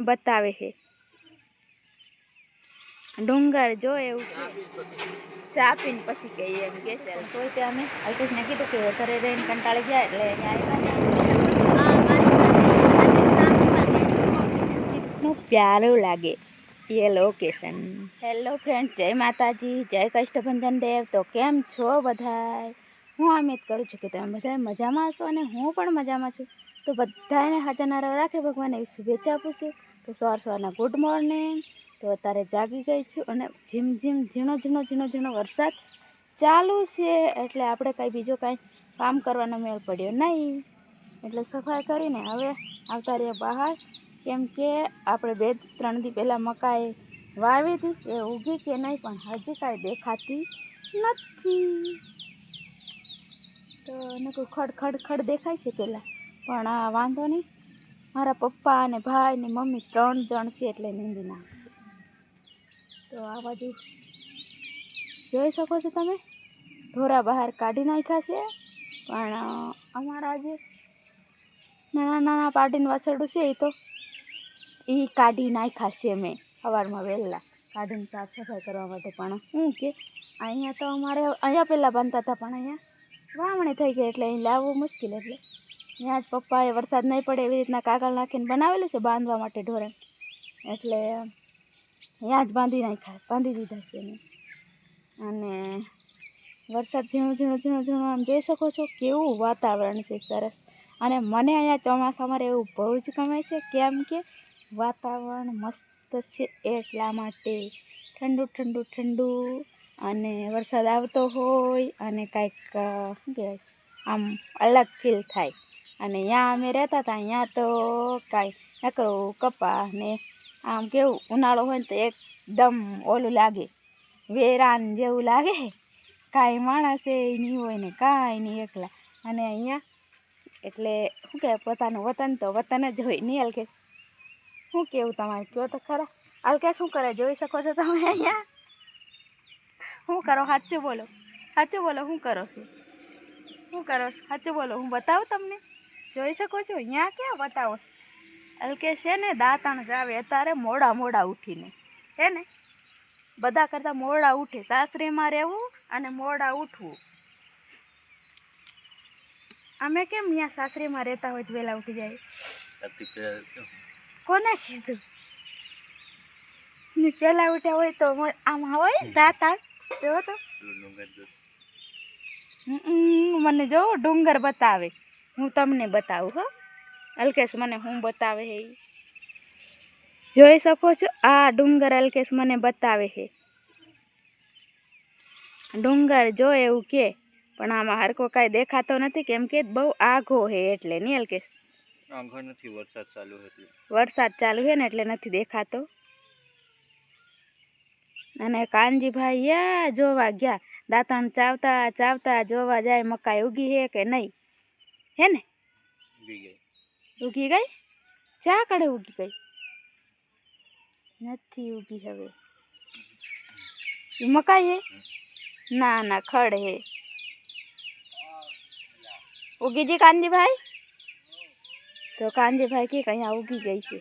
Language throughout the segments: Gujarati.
બતાવે છે ડુંગર જો એવું ચા પીને પછી કહીએ એમ કે છે કોઈ તે અમે અલ્પેશને કીધું કે ઘરે રહીને કંટાળી ગયા એટલે કેટલું પ્યારું લાગે એ લોકેશન. હેલો ફ્રેન્ડ, જય માતાજી, જય કષ્ટભંજન દેવ. તો કેમ છો બધાય? હું ઉમ્મીદ કરું છું કે તમે બધા મજામાં હશો અને હું પણ મજામાં છું. તો બધાને હાજરનારા રાખે ભગવાન એવી શુભેચ્છા આપું છું. તો સવારના ગુડ મોર્નિંગ. તો અત્યારે જાગી ગઈ છું અને ઝીમ ઝીણો વરસાદ ચાલુ છે એટલે આપણે કાંઈ બીજો કાંઈ કામ કરવાનો મેળ પડ્યો નહીં એટલે સફાઈ કરીને હવે આવતા રહ્યા બહાર. કેમ કે આપણે 2-3 દી પહેલાં મકાઈ વાવી હતી એ ઉગી કે નહીં પણ હજી કાંઈ દેખાતી નથી. તો નકરું ખડ દેખાય છે પહેલાં, પણ આ વાંધો નહીં. મારા પપ્પા અને ભાઈ ને મમ્મી 3 જણ છે એટલે નીંદી નાખશે. તો આ બાજુ જોઈ શકો છો તમે, ઢોરા બહાર કાઢી નાખ્યા છે. પણ અમારા જે નાના પાડીને વાછરડું છે એ તો એ કાઢી નાખ્યા છે મેં સવારમાં વહેલા કાઢીને સાફ સફાઈ કરવા માટે. પણ શું કે અહીંયા તો અમારે અહીંયા પહેલાં બાંધતા હતા પણ અહીંયા વાવણી થઈ ગઈ એટલે અહીં લાવવું મુશ્કેલ. એટલે ત્યાં જ પપ્પાએ વરસાદ નહીં પડે એવી રીતના કાગળ નાખીને બનાવેલું છે બાંધવા માટે ઢોરે, એટલે ત્યાં જ બાંધી દીધા છે મેં. અને વરસાદ ઝીણું આમ જોઈ શકો છો કેવું વાતાવરણ છે સરસ. અને મને અહીંયા ચોમાસામાં એવું બહુ જ ગમે છે કેમ કે વાતાવરણ મસ્ત છે એટલા માટે. ઠંડુ અને વરસાદ આવતો હોય અને કાંઈક શું કહેવાય આમ અલગ ફીલ થાય. અને ત્યાં અમે રહેતા હતા ત્યાં તો કાંઈ નકરું કપા ને આમ કેવું ઉનાળો હોય ને તો એકદમ ઓલું લાગે, વેરાન જેવું લાગે, કાંઈ માણસે નહીં હોય ને કાંઈ નહીં, એકલા. અને અહીંયા એટલે શું કહેવાય પોતાનું વતન તો વતન જ હોય નહીં. અલ્કેશ શું કહેવું તમારે કહો તો ખરા. અલ્કેશ શું કરે જોઈ શકો છો તમે અહીંયા. શું કરો સાચું બોલો શું કરો છો, સાચું બોલો, હું બતાવું તમને. જોઈ શકો છો અહીંયા ક્યાં બતાવો. અલ્કેશ છે ને દાંતણ જાવે અત્યારે મોડા ઉઠીને, હે ને બધા કરતાં મોડા ઉઠે. સાસરીમાં રહેવું અને મોડા ઉઠવું. અમે કેમ અહીંયા સાસરીમાં રહેતા હોય તો વહેલા ઉઠી જાય? કોને કીધું? પહેલાં ઉઠ્યા હોય તો આમાં હોય દાંતણ જો તો. મને જો ડુંગર બતાવે, હું તમને બતાવું હો. અલ્કેશ મને હું બતાવે હે જોઈ શકો છો. આ ડુંગર અલ્કેશ મને બતાવે છે. ડુંગર જો એવું કે પણ આમાં હરકો કાંઈ દેખાતો નથી કેમ કે બહુ આઘો છે એટલે નહીં. અલ્કેશ આઘો નથી, વરસાદ ચાલુ છે ને એટલે નથી દેખાતો. અને કાનજીભાઈ યા જોવા ગયા, દાંતણ ચાવતા જોવા જાય મકાઈ ઉગી છે કે નહીં, હે ને? ઉગી ગઈ? ચા કડે ઉગી ગઈ? નથી ઉગી. હવે મકાઈ હે? ના ખડ હે. ઉગી જી કાનજીભાઈ? તો કાનજીભાઈ કે અહીંયા ઉગી ગઈ છે.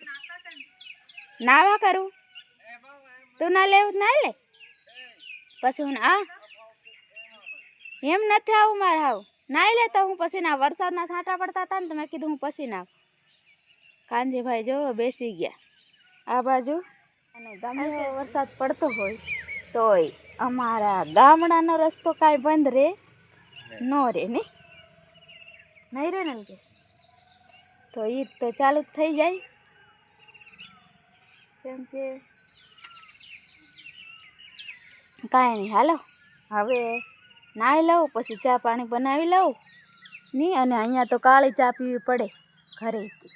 નાવા કરું તું ના લેવું ના લે પછી હું એમ નથી આવું મારે હાવ નાઈ લેતો હું પછી ના. વરસાદના છાંટા પડતા હતા ને તો મેં કીધું હું પછી ના. કાનજીભાઈ જો બેસી ગયા આ બાજુ. અને ગમે વરસાદ પડતો હોય તોય અમારા ગામડાનો રસ્તો કાંઈ બંધ રહે ન રહે નહીં રહે ને કે તો એ તો ચાલુ જ થઈ જાય. કેમ કે કાંઈ નહીં, હાલો હવે નાહી લઉં પછી ચા પાણી બનાવી લઉં નહીં. અને અહીંયા તો કાળી ચા પીવી પડે, ઘરેથી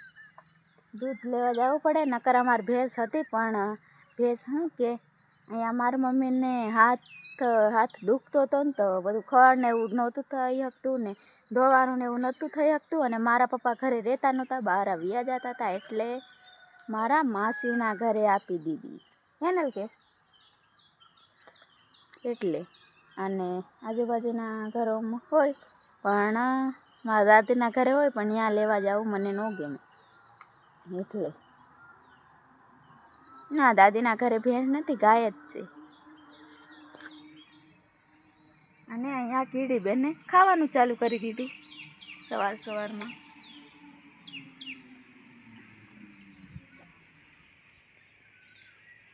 દૂધ લેવા જવું પડે. નકર અમારી ભેંસ હતી પણ ભેંસ શું કે અહીંયા મારી મમ્મીને હાથ દુખતો હતો ને તો બધું ખડ ને એવું નહોતું થઈ શકતું ને ધોવાનું ને એવું નહોતું થઈ શકતું. અને મારા પપ્પા ઘરે રહેતા નહોતા, બહાર આવ્યા જતા હતા એટલે મારા માસીના ઘરે આપી દીધી, હે ને કે એટલે. અને આજુબાજુના ઘરોમાં હોય પણ મારા દાદીના ઘરે હોય પણ ત્યાં લેવા જવું મને ન ગમે એટલે. ના, દાદીના ઘરે ભેંસ નથી, ગાય જ છે. અને અહીંયા કીડી બેને ખાવાનું ચાલુ કરી દીધી સવારમાં.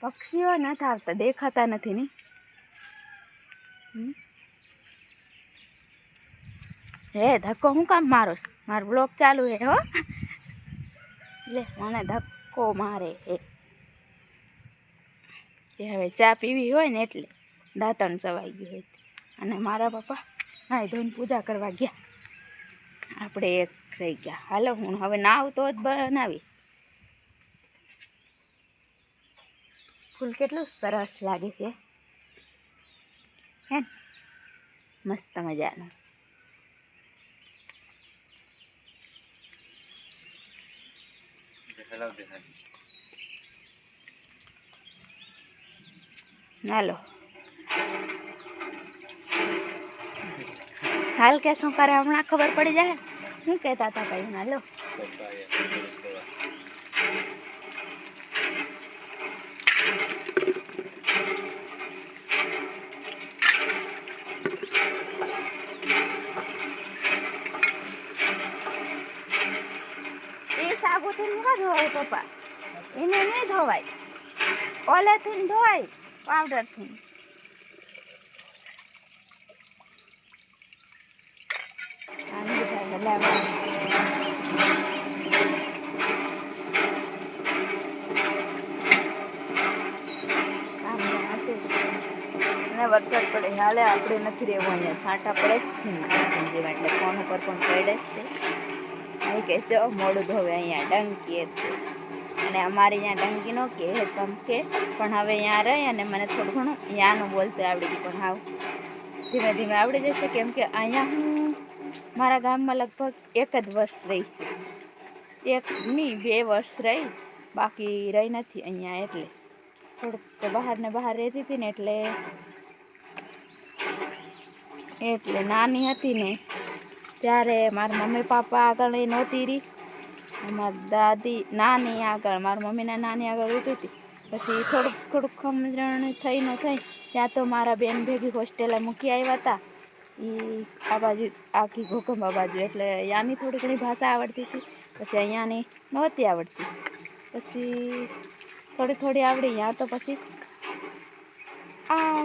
પક્ષીઓ નથી આવતા, દેખાતા નથી ને. હે ધક્કો હું કામ મારો? મારો બ્લોક ચાલુ હે હો. લે મને ધક્કો મારે હે. હવે ચા પીવી હોય ને એટલે દાંતણ ચવાઈ ગયું હોય. અને મારા પપ્પા નાઈ ધોઈને પૂજા કરવા ગયા, આપણે એક રહી ગયા. હાલો હું હવે નાવ તો જ બનાવી. ફૂલ કેટલું સરસ લાગે છે હે, મસ્ત મજાનું. હાલો હાલ કે શું કરે હમણાં ખબર પડી જાય. શું કહેતા હતા કઈ? હાલો એ સાબુથી ન ધોવાય પપ્પા, એને નહીં ધોવાય, ઓલેથી ધોવાય પાવડરથી. વરસાદ પડે હાલે આપણે નથી રહેવું અહીંયા, છાંટા પડે જ છે એટલે ફોન ઉપર પણ પડે જ છે. અહીં કે જો મોડું ધોવે અહીંયા ડંકી છે, અને અમારે અહીંયા ડંકી નો કે તમ કે, પણ હવે અહીંયા રહી અને મને થોડું ઘણું અહીંયાનું બોલતું આવડી ગયું, પણ હાવ ધીમે ધીમે આવડી જશે. કેમ કે અહીંયા હું મારા ગામમાં લગભગ 1 જ વર્ષ રહી છું, 1 નહીં 2 વર્ષ રહી, બાકી રહી નથી અહીંયા. એટલે થોડુંક બહાર ને બહાર રહેતી હતી ને એટલે નાની હતી ને ત્યારે મારા મમ્મી પપ્પા આગળ એ નહોતી રહી, મારી દાદી નાની આગળ, મારા મમ્મીના નાની આગળ રહેતી હતી. પછી થોડુંક સમજણ થઈ ન થઈ ત્યાં તો મારા બેન ભેગી હોસ્ટેલે મૂકી આવ્યા હતા. એ આ બાજુ આખી ઘોઘંબા બાજુ, એટલે અહીંયાની થોડી ઘણી ભાષા આવડતી હતી, પછી અહીંયાની નહોતી આવડતી. પછી થોડી આવડી અહીંયા તો પછી આ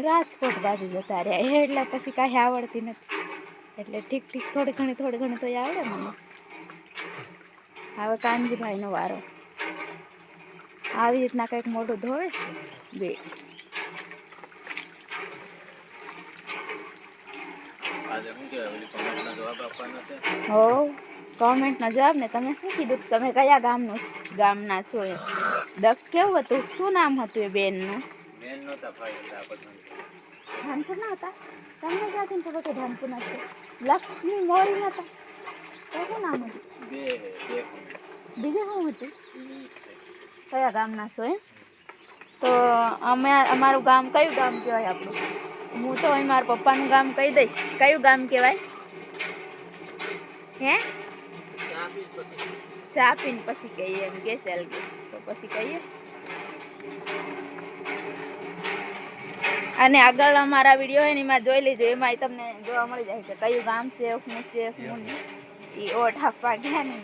રાજકોટ બાજુ જતા રહ્યા, એટલે પછી કાંઈ આવડતી નથી. એટલે ઠીક થોડી ઘણી તો આવડે મને. હવે કાનજીભાઈનો વારો. આવી રીતના કંઈક મોઢું ધોવે છે બે. હો કોમેન્ટનો જવાબ ને તમે શું કીધું? તમે કયા ગામના છો? એ કેવું હતું? શું નામ હતું એ બેનનું? ધાનપુર ના હતા? તમને ક્યાંથી ખબર કે ધાનપુર ના છે? લક્ષ્મી મોરી હતા? શું નામ હતું? બીજું શું હતું? કયા ગામના છો એમ? તો અમારું ગામ કયું ગામ કહેવાય આપણું? હું તો અહીં મારા પપ્પાનું ગામ કહી દઈશ. કયું ગામ કહેવાય? હે ચા પીને પછી કહીએ એમ કે સેલ ગેસ તો પછી કહીએ. અને આગળ અમારા વિડીયો હોય ને એમાં જોઈ લેજો, એમાં તમને જોવા મળી જાય કે કયું ગામ છે, શું છે શું નહીં. એ ઓઠ આપવા ગયા ને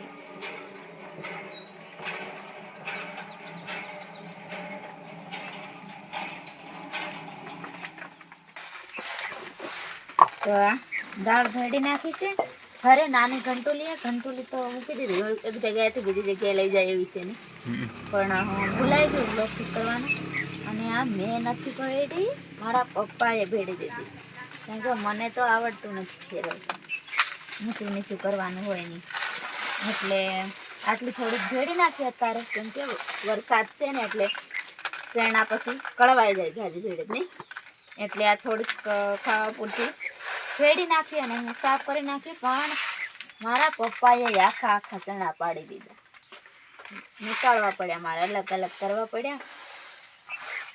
તો દાળ ભેડી નાખી છે. ઘરે નાની ઘંટુલી તો મૂકી દીધી, એક જગ્યાએથી બીજી જગ્યાએ લઈ જાય એવી છે ને, પણ ભૂલાઈ ગયું બ્લોગ શૂટ કરવાનું. અને આ મેં નથી ભેડી, મારા પપ્પાએ ભેડી દીધી, કારણ કે મને તો આવડતું નથી ફેરવતું, નીચું કરવાનું હોય નહીં. એટલે આટલી થોડીક ભેડી નાખી અત્યારે, કેમ કે વરસાદ છે ને એટલે શેણા પછી કળવાઈ જાય જાજી ભેડી નહીં, એટલે આ થોડીક ખાવા પૂરતી ભેડી નાખી અને હું સાફ કરી નાખી. પણ મારા પપ્પાએ આખા ચણા પાડી દીધા, નીકાળવા પડ્યા, મારે અલગ અલગ કરવા પડ્યા.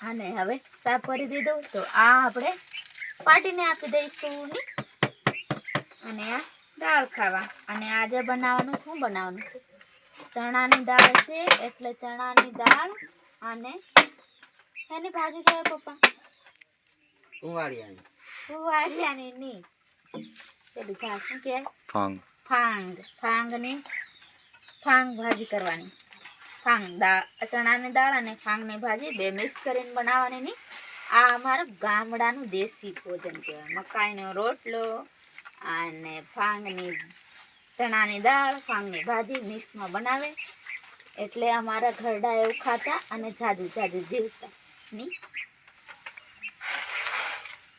અને હવે સાફ કરી દીધું તો આ આપણે પાટીને આપી દઈશું ને. અને આ દાળ ખાવા. અને આજે બનાવવાનું શું બનાવવાનું છે? ચણાની દાળ છે, એટલે ચણાની દાળ અને એની ભાજી ખાય પપ્પા ઉવાડિયાની ની પેલી શાક શું કે ફાંગ ભાજી કરવાની. ફાંગ દાળ, ચણાની દાળ અને ફાંગની ભાજી બે મિક્સ કરીને બનાવવાની ની. આ અમારું ગામડાનું દેશી ભોજન કહેવાય. મકાઈનો રોટલો અને ફાંગની ચણાની દાળ, ફાંગની ભાજી મિક્સમાં બનાવે એટલે અમારા ઘરડા એવું ખાતા અને જાજુ જીવતા ની.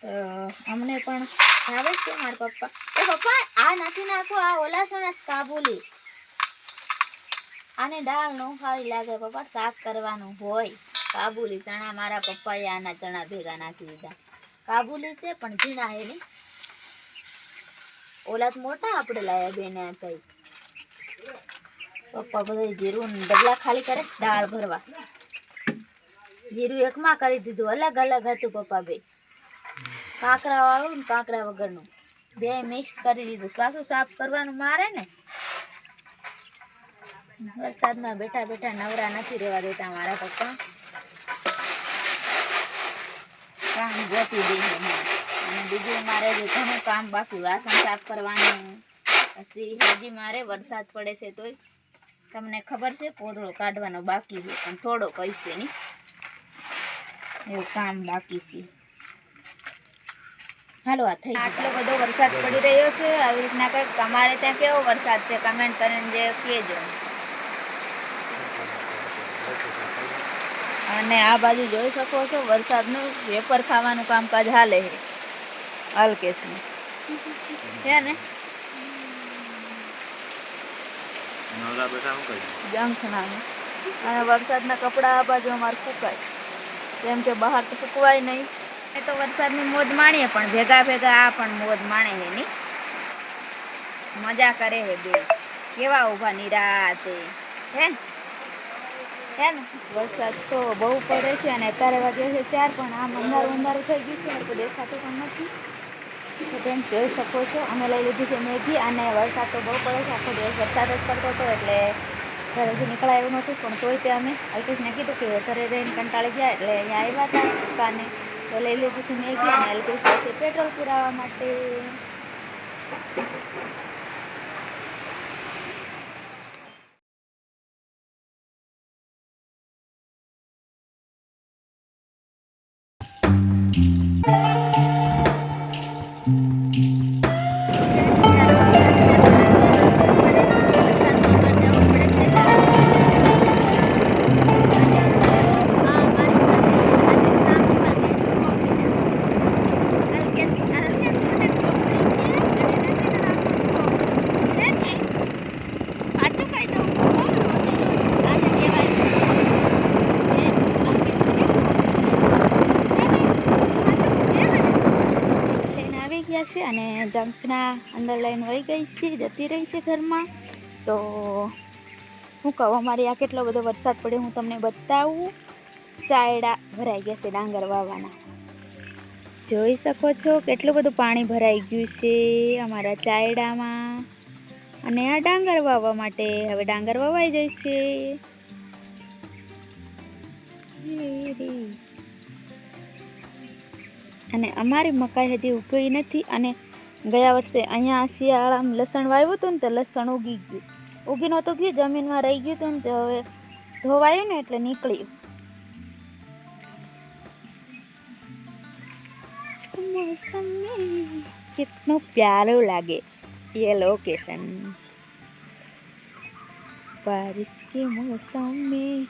તો અમને પણ ભાવે છે મારા પપ્પા. એ પપ્પા આ નથી નાખવું, આ ઓલા સણસ કાબુલી. આને દાળ નો ખાવી લાગે પપ્પા, શાક કરવાનું હોય. કાબુલી ચણા મારા પપ્પાએ આના ચણા ભેગા નાખી દીધા. કાબુલી છે પણ ઝીણા હે ની. ઓલા તો મોટા આપણે લાયા બેને કઈ. પપ્પા બધા જીરું ડગલા ખાલી કરે દાળ ભરવા. જીરું એકમાં કરી દીધું, અલગ અલગ હતું પપ્પા બે. કાંકરા વાળું ને કાંકરા વગરનું બે મિક્સ કરી દીધું. પાછું સાફ કરવાનું મારે ને. વરસાદમાં બેઠા બેઠા નવરા નથી રહેવા દેતા મારા પપ્પા. કામ ગોતી દે છે અને બીજું મારે જે ઘણું કામ બાકી, વાસણ સાફ કરવાનું. પછી હજી મારે વરસાદ પડે છે તોય તમને ખબર છે પોદળો કાઢવાનો બાકી છે, પણ થોડો કહીશે નહીં એવું કામ બાકી છે. હાલો આ થઈ આટલો બધો વરસાદ પડી રહ્યો છે. આવી રીતના કંઈક તમારે ત્યાં કેવો વરસાદ છે કમેન્ટ કરીને જે કહેજો. અને આ બાજુ જોઈ શકો છો વરસાદનું વેપર ખાવાનું કામકાજ હાલે છે અલ્કેશનું છે ને. જંખના અને વરસાદના કપડા આ બાજુ અમારે સુકાય, કેમ કે બહાર તો સુકવાય નહીં. એ તો વરસાદની મોજ માણીએ પણ ભેગા ભેગા આ પણ મોજ માણે છે ની. મજા કરે છે બે. કેવા ઊભા નિરાતે હે ને. વરસાદ તો બહુ પડે છે અને અત્યારે વાગે છે 4, પણ આમ અંધારું થઈ ગયું છે એટલે દેખાતું પણ નથી. તો તેમ જોઈ શકો છો અમે લઈ લીધી છે મેગી. અને વરસાદ તો બહુ પડે છે, આખો દિવસ વરસાદ જ પડતો હતો એટલે ઘરેથી નીકળાય એવું નહોતું. પણ તોય તે અમે અલ્કેશને કીધું કે ઘરે રહીને કંટાળી ગયા એટલે અહીંયા આવ્યા હતા દુકાને. તો લઈ લીધી છે મેગી અને અલ્કેશ પાસે પેટ્રોલ પુરાવવા માટે. છે અને જંખના અંદર લઈને વહી ગઈ છે, જતી રહી છે ઘરમાં. તો હું કહું અમારે આ કેટલો બધો વરસાદ પડ્યો હું તમને બતાવું. ચાયડા ભરાઈ ગયા છે ડાંગર વાવવાના. જોઈ શકો છો કેટલું બધું પાણી ભરાઈ ગયું છે અમારા ચાયડામાં. અને આ ડાંગર વાવવા માટે હવે ડાંગર વવાઈ જશે. અને અમારી મકાઈ હજી ઉગી નથી. અને ગયા વર્ષે અહીંયા શિયાળામાં લસણ વાવ્યું હતું ને તો લસણ ઉગી ગયું. ઉગી નહોતું ગયું, જમીનમાં રહી ગયું હતું ને તો હવે ધોવાયું ને એટલે નીકળ્યું. मौसम में कितना प्यारा लगे ये लोकेशन. बारिश के मौसम में